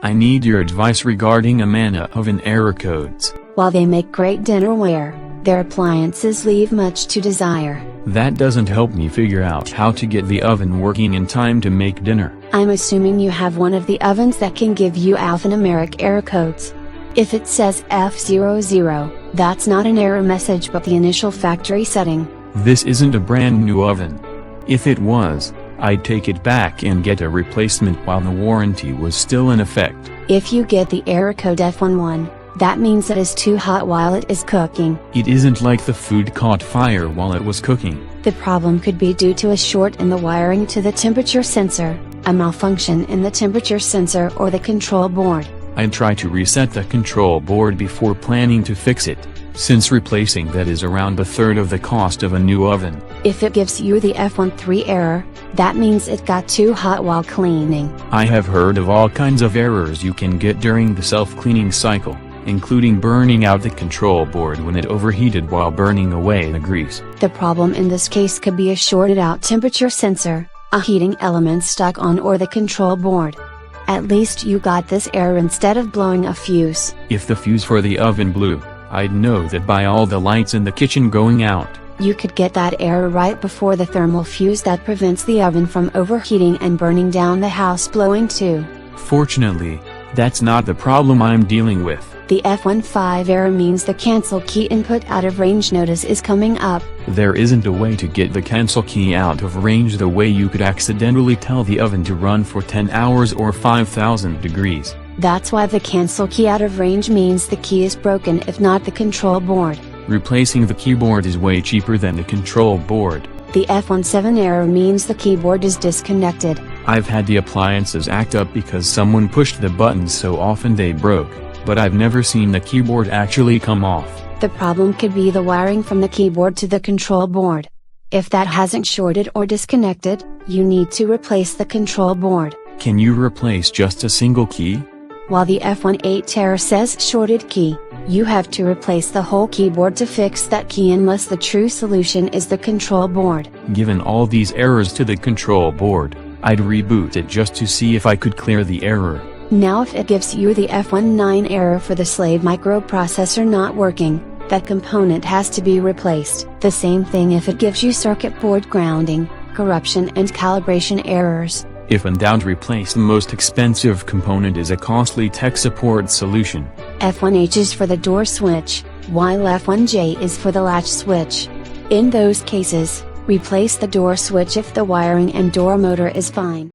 I need your advice regarding Amana oven error codes. While they make great dinnerware, their appliances leave much to desire. That doesn't help me figure out how to get the oven working in time to make dinner. I'm assuming you have one of the ovens that can give you alphanumeric error codes. If it says F00, that's not an error message but the initial factory setting. This isn't a brand new oven. If it was, I'd take it back and get a replacement while the warranty was still in effect. If you get the error code F11, that means it is too hot while it is cooking. It isn't like the food caught fire while it was cooking. The problem could be due to a short in the wiring to the temperature sensor, a malfunction in the temperature sensor or the control board. I'd try to reset the control board before planning to fix it, since replacing that is around a third of the cost of a new oven. If it gives you the F13 error, that means it got too hot while cleaning. I have heard of all kinds of errors you can get during the self-cleaning cycle, including burning out the control board when it overheated while burning away the grease. The problem in this case could be a shorted out temperature sensor, a heating element stuck on or the control board. At least you got this error instead of blowing a fuse. If the fuse for the oven blew, I'd know that by all the lights in the kitchen going out. You could get that error right before the thermal fuse that prevents the oven from overheating and burning down the house blowing too. Fortunately, that's not the problem I'm dealing with. The F15 error means the cancel key input out of range notice is coming up. There isn't a way to get the cancel key out of range the way you could accidentally tell the oven to run for 10 hours or 5,000 degrees. That's why the cancel key out of range means the key is broken if not the control board. Replacing the keyboard is way cheaper than the control board. The F17 error means the keyboard is disconnected. I've had the appliances act up because someone pushed the buttons so often they broke, but I've never seen the keyboard actually come off. The problem could be the wiring from the keyboard to the control board. If that hasn't shorted or disconnected, you need to replace the control board. Can you replace just a single key? While the F18 error says shorted key, you have to replace the whole keyboard to fix that key unless the true solution is the control board. Given all these errors to the control board, I'd reboot it just to see if I could clear the error. Now if it gives you the F19 error for the slave microprocessor not working, that component has to be replaced. The same thing if it gives you circuit board grounding, corruption and calibration errors. If in doubt, replace the most expensive component is a costly tech support solution. F1H is for the door switch, while F1J is for the latch switch. In those cases, replace the door switch if the wiring and door motor is fine.